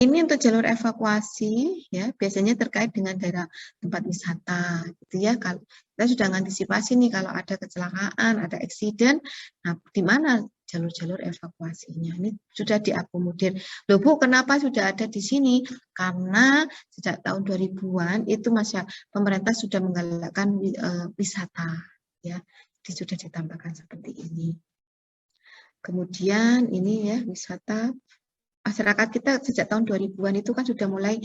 Ini untuk jalur evakuasi, ya biasanya terkait dengan daerah tempat wisata, gitu ya. Kalau kita sudah mengantisipasi nih kalau ada kecelakaan, ada eksiden, nah di mana jalur-jalur evakuasinya? Ini sudah diakomodir. Loh Bu, kenapa sudah ada di sini? Karena sejak tahun 2000-an itu pemerintah sudah menggalakkan wisata, ya. Jadi sudah ditambahkan seperti ini. Kemudian ini ya wisata. Masyarakat kita sejak tahun 2000-an itu kan sudah mulai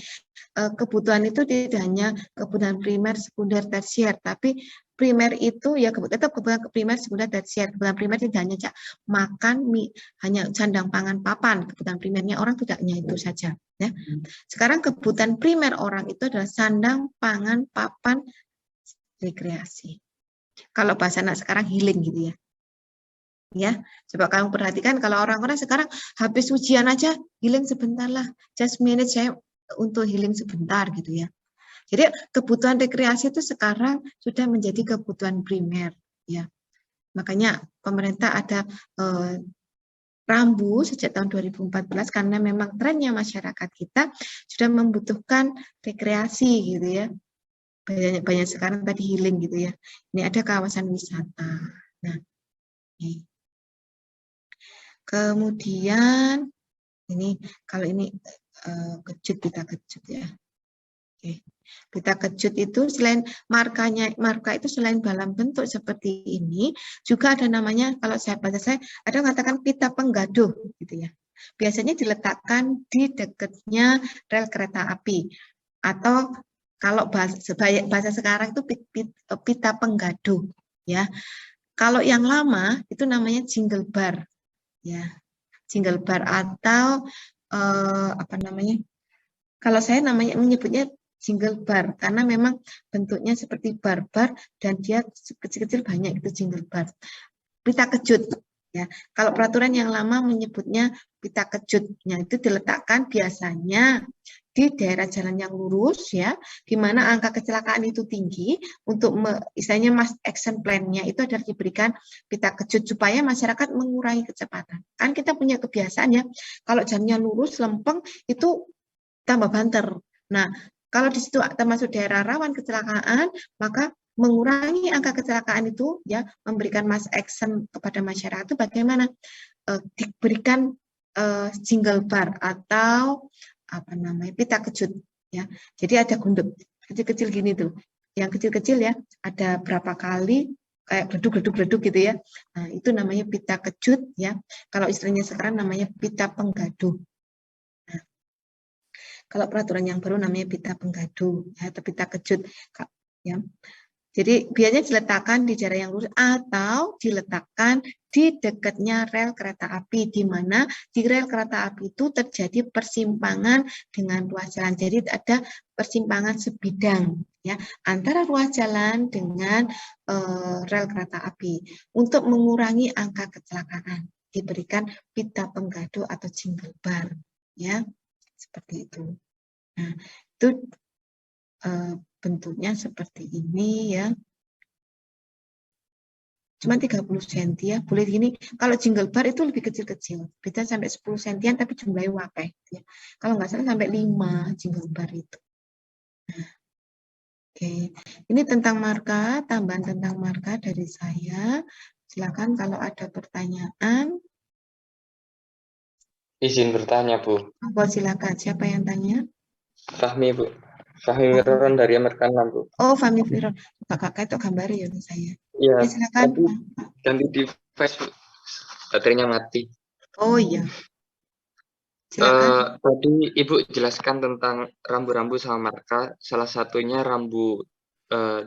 kebutuhan itu tidak hanya kebutuhan primer, sekunder, tersier, tapi primer itu ya tetap kebutuhan primer, sekunder, tersier. Kebutuhan primer tidak hanya makan, mie, hanya sandang, pangan, papan. Kebutuhan primernya orang tidak hanya itu saja. Ya. Sekarang kebutuhan primer orang itu adalah sandang, pangan, papan, rekreasi. Kalau bahasa anak sekarang healing gitu ya. Ya, coba kamu perhatikan kalau orang-orang sekarang habis ujian aja healing sebentar lah, just manage saya untuk healing sebentar gitu ya. Jadi kebutuhan rekreasi itu sekarang sudah menjadi kebutuhan primer ya. Makanya pemerintah ada rambu sejak tahun 2014 karena memang trennya masyarakat kita sudah membutuhkan rekreasi gitu ya. Banyak sekarang tadi healing gitu ya. Ini ada kawasan wisata. Nah, ini. Kemudian ini kalau ini kejut, pita kejut ya. Oke. Pita kejut itu selain marka itu selain dalam bentuk seperti ini juga ada namanya, kalau bahasa saya ada mengatakan pita penggaduh gitu ya. Biasanya diletakkan di dekatnya rel kereta api atau kalau bahasa sekarang itu pita penggaduh ya. Kalau yang lama itu namanya jingle bar. Ya, jingle bar atau apa namanya? Kalau saya menyebutnya jingle bar karena memang bentuknya seperti bar-bar dan dia kecil-kecil banyak itu jingle bar. Pita kejut ya. Kalau peraturan yang lama menyebutnya pita kejutnya itu diletakkan biasanya di daerah jalan yang lurus ya, di mana angka kecelakaan itu tinggi. Untuk istilahnya action plan-nya itu adalah diberikan pita kejut supaya masyarakat mengurangi kecepatan. Kan kita punya kebiasaan ya, kalau jalannya lurus lempeng itu tambah banter. Nah, kalau di situ termasuk daerah rawan kecelakaan, maka mengurangi angka kecelakaan itu ya, memberikan mass action kepada masyarakat itu bagaimana? Diberikan jingle bar atau apa namanya pita kejut ya. Jadi ada gunduk kecil-kecil gini tuh, yang kecil-kecil ya, ada berapa kali kayak bleduk gitu ya. Nah, itu namanya pita kejut ya. Kalau istilahnya sekarang namanya pita penggaduh. Nah, kalau peraturan yang baru namanya pita penggaduh ya, atau pita kejut ya. Jadi biasanya diletakkan di daerah yang lurus atau diletakkan di dekatnya rel kereta api, di mana di rel kereta api itu terjadi persimpangan dengan ruas jalan. Jadi ada persimpangan sebidang ya antara ruas jalan dengan rel kereta api. Untuk mengurangi angka kecelakaan diberikan pita penggaduh atau jingle bar ya, seperti itu. Nah, itu bentuknya seperti ini ya. Cuma 30 cm ya, boleh gini. Kalau jingle bar itu lebih kecil-kecil, bisa sampai 10 cm tapi jumlahnya wakai ya. Kalau nggak salah sampai 5 jingle bar itu. Nah, oke. Ini tentang marka, tambahan tentang marka dari saya. Silakan kalau ada pertanyaan. Izin bertanya, Bu. Oh, silakan. Siapa yang tanya? Fahmi, Bu. Fahmi Miron dari Amerika 6, Bu. Oh, Fahmi Firon. Kakak itu gambar ya saya. Iya, Ya, silakan. ganti device, Bu. Baterainya mati. Oh iya. Silakan. Tadi Ibu jelaskan tentang rambu-rambu sama marka. Salah satunya rambu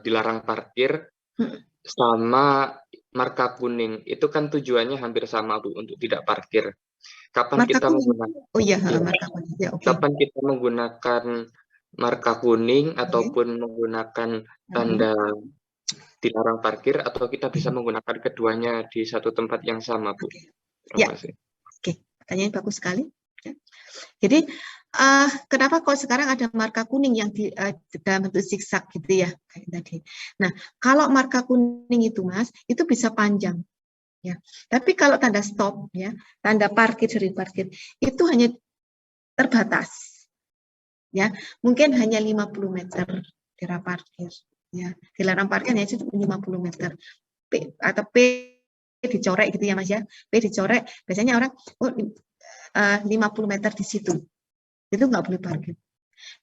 dilarang parkir sama marka kuning. Itu kan tujuannya hampir sama, Bu, untuk tidak parkir. Kapan Marka kita kuning. menggunakan? Oh iya, marka kuning. Ya, oke. Kapan kita menggunakan marka kuning ataupun menggunakan tanda dilarang parkir, atau kita bisa menggunakan keduanya di satu tempat yang sama, Bu? Ya, oke. Pertanyaan bagus sekali. Jadi, kenapa kok sekarang ada marka kuning yang di dalam bentuk zigzag gitu ya, kayak tadi. Nah, kalau marka kuning itu, Mas, itu bisa panjang. Ya. Tapi kalau tanda stop, ya, tanda parkir, itu hanya terbatas. Ya, mungkin hanya 50 meter dilarang parkir. Ya, dilarang parkir hanya 50 meter. P atau P dicorek gitu ya Mas ya. P dicorek, biasanya orang 50 meter di situ. Itu nggak boleh parkir.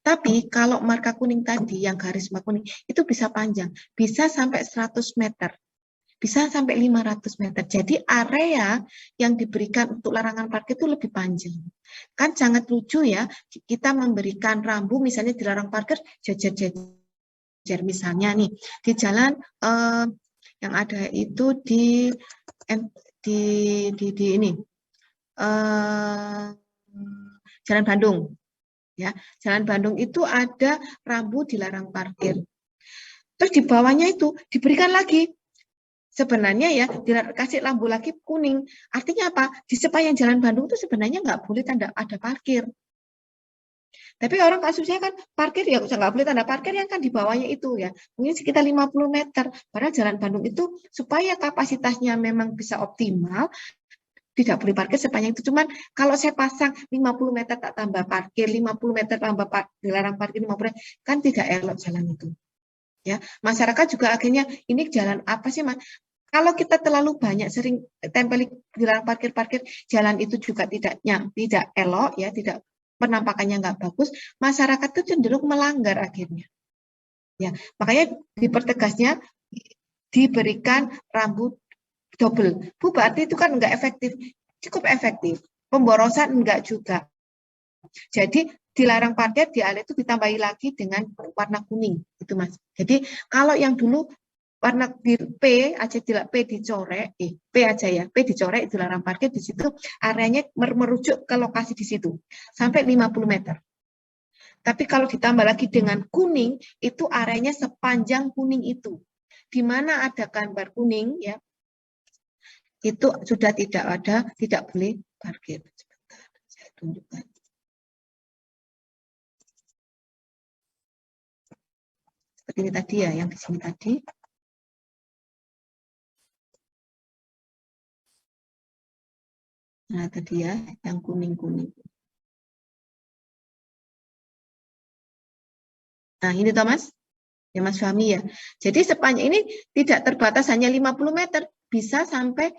Tapi kalau marka kuning tadi, yang garis marka kuning, itu bisa panjang. Bisa sampai 100 meter. Bisa sampai 500 meter. Jadi area yang diberikan untuk larangan parkir itu lebih panjang. Kan sangat lucu ya, kita memberikan rambu misalnya dilarang parkir jajar-jajar. Misalnya nih, di jalan yang ada itu di ini Jalan Bandung. Ya, Jalan Bandung itu ada rambu dilarang parkir. Terus di bawahnya itu diberikan lagi. Sebenarnya ya dikasih lampu lagi kuning. Artinya apa? Di sepanjang Jalan Bandung itu sebenarnya nggak boleh tanda ada parkir. Tapi orang kasusnya kan parkir ya nggak boleh tanda parkir yang kan di bawahnya itu ya. Mungkin sekitar 50 meter. Padahal Jalan Bandung itu supaya kapasitasnya memang bisa optimal, tidak boleh parkir sepanjang itu. Cuman kalau saya pasang 50 meter tak tambah parkir, 50 meter tambah dilarang parkir 50 meter, kan tidak elok jalan itu. Ya, masyarakat juga akhirnya ini jalan apa sih Mas? Kalau kita terlalu banyak sering tempel dilarang parkir, jalan itu juga tidak elok ya, tidak penampakannya nggak bagus, masyarakat itu cenderung melanggar akhirnya. Ya, makanya dipertegasnya diberikan rambu double. Bu, berarti itu kan nggak efektif. Cukup efektif. Pemborosan enggak juga. Jadi dilarang parkir di area itu ditambahi lagi dengan warna kuning, itu Mas. Jadi kalau yang dulu warna P aja P dicorek, P aja ya, P dicorek dilarang parkir di situ, areanya merujuk ke lokasi di situ sampai 50 meter. Tapi kalau ditambah lagi dengan kuning, itu areanya sepanjang kuning itu. Di mana ada gambar kuning ya, itu sudah tidak boleh parkir. Sebentar, saya tunjukkan. Seperti ini tadi ya, yang di sini tadi. Nah, tadi ya, yang kuning-kuning. Nah, ini Thomas. Ya Mas Fahmi ya. Jadi sepanjang ini tidak terbatas hanya 50 meter, bisa sampai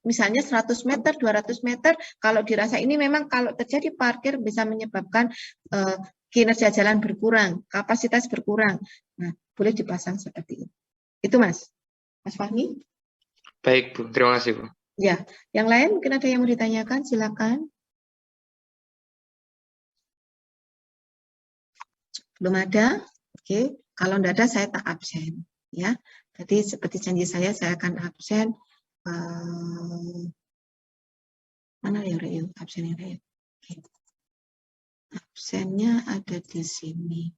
misalnya 100 meter, 200 meter. Kalau dirasa ini memang kalau terjadi parkir bisa menyebabkan kinerja jalan berkurang, kapasitas berkurang. Nah, boleh dipasang seperti itu. Itu Mas. Mas Fahmi? Baik Bu, terima kasih Bu. Ya, yang lain mungkin ada yang mau ditanyakan, silakan. Belum ada? Oke, kalau tidak ada saya tak absen. Ya, jadi seperti janji saya akan absen. Mana ya Reo? Absennya Reo. Oke. Absennya ada di sini.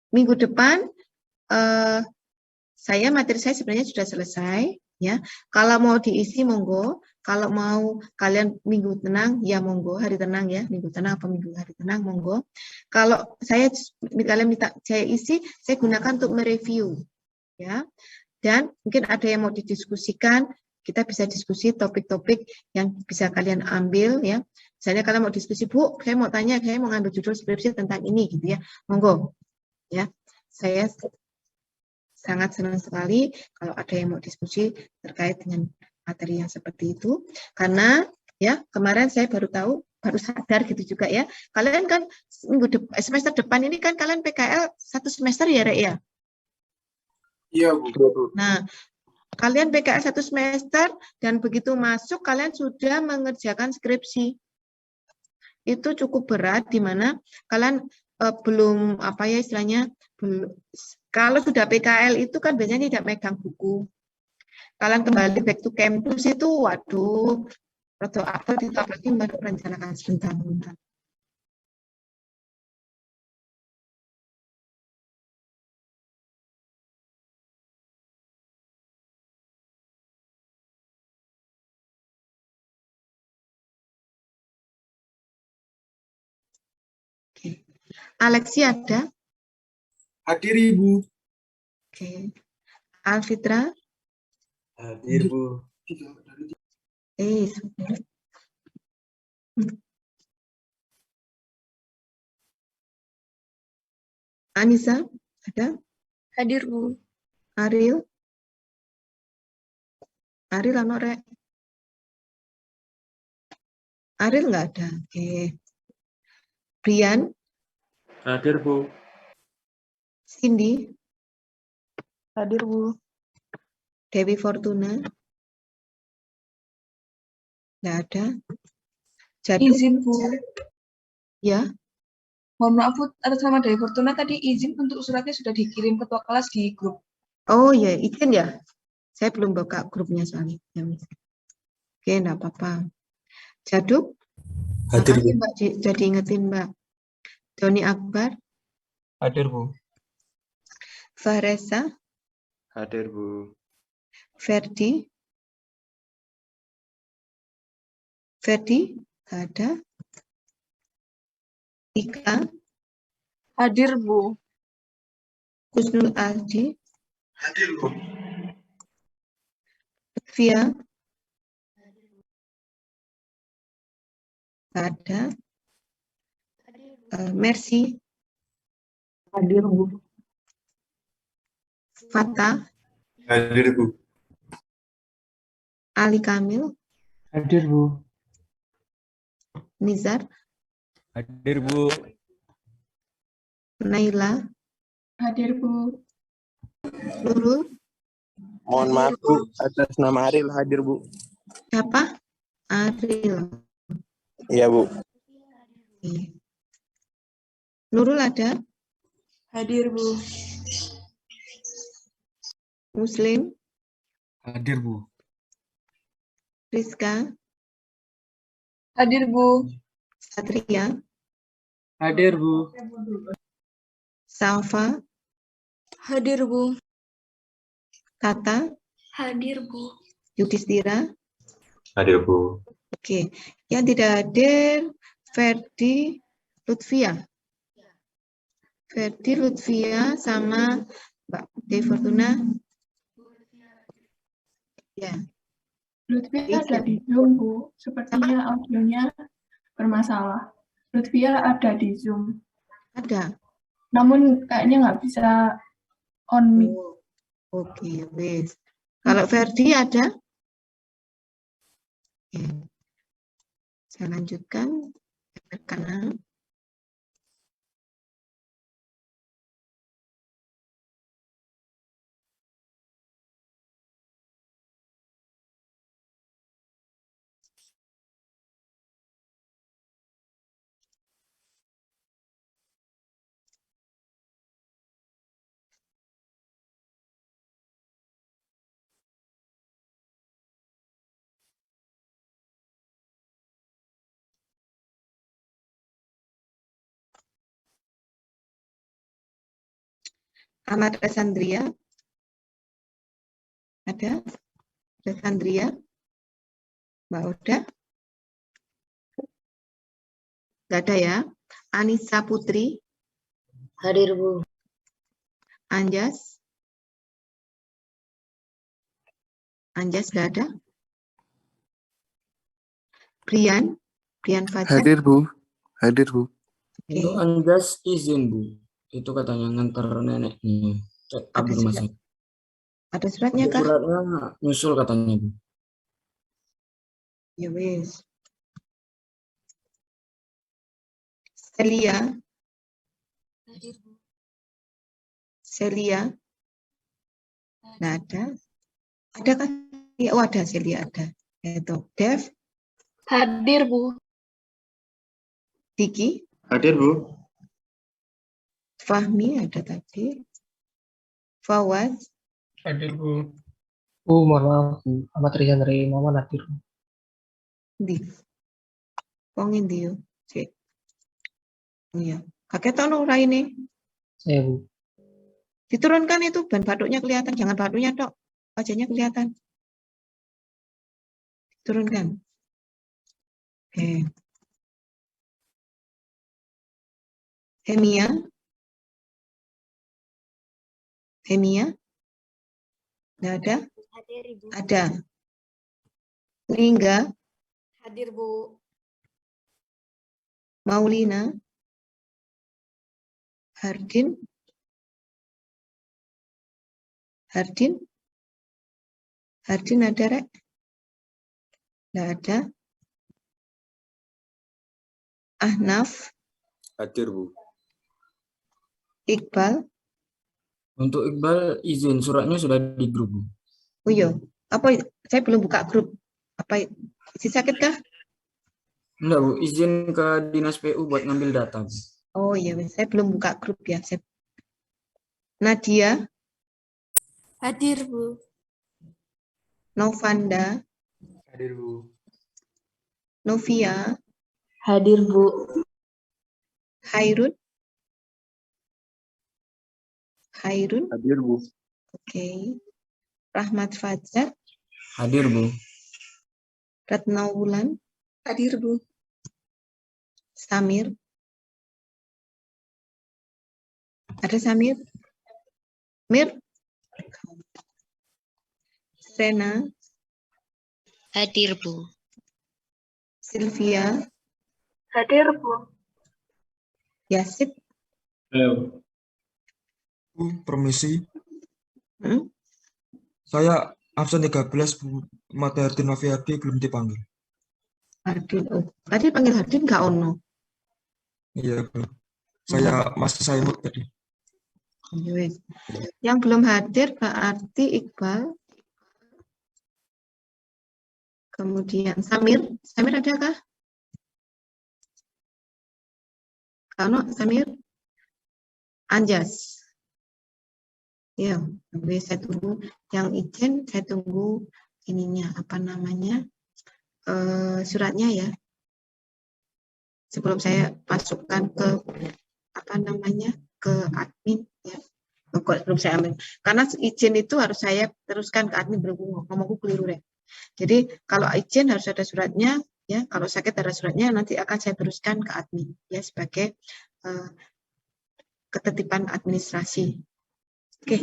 Minggu depan materi saya sebenarnya sudah selesai ya. Kalau mau diisi monggo, kalau mau kalian minggu tenang ya monggo, hari tenang ya, minggu tenang apa minggu hari tenang monggo. Kalau kalian minta saya isi, saya gunakan untuk mereview ya. Dan mungkin ada yang mau didiskusikan, kita bisa diskusi topik-topik yang bisa kalian ambil ya. Misalnya kalian mau diskusi, Bu, saya mau tanya, saya mau ngambil judul skripsi tentang ini gitu ya. Monggo. Ya. Saya sangat senang sekali kalau ada yang mau diskusi terkait dengan materi yang seperti itu. Karena ya, kemarin saya baru sadar gitu juga ya. Kalian kan semester depan ini kan kalian PKL 1 semester ya, Rek ya? Iya, Bu. Nah, kalian PKL 1 semester dan begitu masuk kalian sudah mengerjakan skripsi. Itu cukup berat di mana kalian belum apa ya istilahnya kalau sudah PKL itu kan biasanya tidak megang buku. Kalian kembali back to campus itu waduh atau apa itu apalagi merencanakan sebentar. Oke. Alexi ada? Hadir Ibu. Oke. Alfitra? Hadir Bu. Sebentar. Anissa, ada? Hadir, Bu. Ariel? Ariel ano rek? Ariel nggak ada. Oke. Brian? Hadir, Bu. Cindy? Hadir, Bu. Dewi Fortuna? Nggak ada. Jaduk? Izin, Bu. Ya. Mohon maaf, Bu, atas nama Dewi Fortuna tadi izin untuk suratnya sudah dikirim ketua kelas di grup. Oh ya, izin ya. Saya belum buka grupnya soalnya. Ya, oke, enggak apa-apa. Jaduk? Hadir, Makasih Bu. Mbak, jadi ingetin Mbak. Doni Akbar? Hadir, Bu. Fahresa? Hadir, Bu. Ferdi? Ferdi? Nggak ada. Ika? Hadir, Bu. Kusnul Aldi? Hadir, Bu. Via? Nggak ada. Mercy? Hadir, Bu. Fata? Hadir, Bu. Ali Kamil? Hadir, Bu. Nizar? Hadir, Bu. Naila? Hadir, Bu. Nurul? Mohon maaf Bu, atas nama Ariel hadir Bu. Siapa? Ariel. Iya Bu. Oke. Nurul ada? Hadir, Bu. Muslim? Hadir, Bu. Rizka? Hadir, Bu. Satria? Hadir, Bu. Salva? Hadir, Bu. Tata? Hadir, Bu. Yudhistira? Hadir, Bu. Oke. Yang tidak hadir, Ferdi, Lutfia. Ferdi, Lutfia, sama Mbak Devi Fortuna. Ya. Lutfia ada di Zoom, Bu. Sepertinya audionya bermasalah. Lutfia ada di Zoom. Ada. Namun kayaknya nggak bisa on mic. Oke, wes. Kalau Ferdi ada? Oke. Saya lanjutkan. Karena Ahmad Resandria. Ada? Resandria? Mbak Oda? Nggak ada ya? Anissa Putri? Hadir, Bu. Anjas? Anjas nggak ada? Brian? Brian Fajar? Hadir Bu. Hadir Bu. Oke. Untuk Anjas izin, Bu. Itu katanya ngantar neneknya. Cek Ada di rumah surat- sakit. Ada suratnya Untuk kah? suratnya nyusul katanya, Bu. Ya wes. Celia? Hadir, Bu. Celia? Nggak ada. Ada kan? Ya, oh ada Celia ada. Itu Dev? Hadir, Bu. Diki? Hadir, Bu. Fahmi ada tadi. Fawaz? Hadir, Bu. Mohon maaf, Bu. Ahmad Rizan dari Muhammad hadir. Di. Wong endi yo? Cek. Oh iya. Kakek tahu ora ini. Saya, Bu. Diturunkan itu ban batuknya kelihatan, jangan batuknya tok. Wajahnya kelihatan. Turunkan. Oke. Hemia? Hemia? Nggak ada? Hadir, Ibu. Ada. Lingga, Hadir, Bu. Maulina, Hardin, Hardin ada, Rek? Nggak ada. Ahnaf, Hadir, Bu. Iqbal. Untuk Iqbal izin suratnya sudah di grup, Bu. Oh iya, apa saya belum buka grup. Apa isi sakit kah? Enggak, Bu, izin ke Dinas PU buat ngambil data, Bu. Oh iya, saya belum buka grup ya. Nadia, Hadir, Bu. Novanda, Hadir, Bu. Novia, Hadir, Bu. Hairun, Hadir, Bu. oke. Rahmat Fajar, Hadir, Bu. Retno Wulan, Hadir, Bu. Samir. Ada Samir? Mir? Serena, Hadir, Bu. Sylvia, Hadir, Bu. Yasid. Halo. Bu, permisi. Hmm? Saya absen 13, Bu. Mata Hardin Noviadi belum dipanggil. Hardin, oh. Tadi panggil Hardin nggak ono. Iya, Bu. Saya masih Saimut tadi. Wes. Yang belum hadir berarti Iqbal. Kemudian Samir. Samir adakah? Kalau Samir? Anjas. Ya, saya tunggu yang izin, saya tunggu ininya apa namanya suratnya ya. Sebelum saya masukkan ke apa namanya ke admin ya. Belum saya ambil. Karena izin itu harus saya teruskan ke admin, ngomongku keliru ya. Jadi kalau izin harus ada suratnya ya. Kalau sakit ada suratnya nanti akan saya teruskan ke admin ya sebagai ketertiban administrasi. Oke.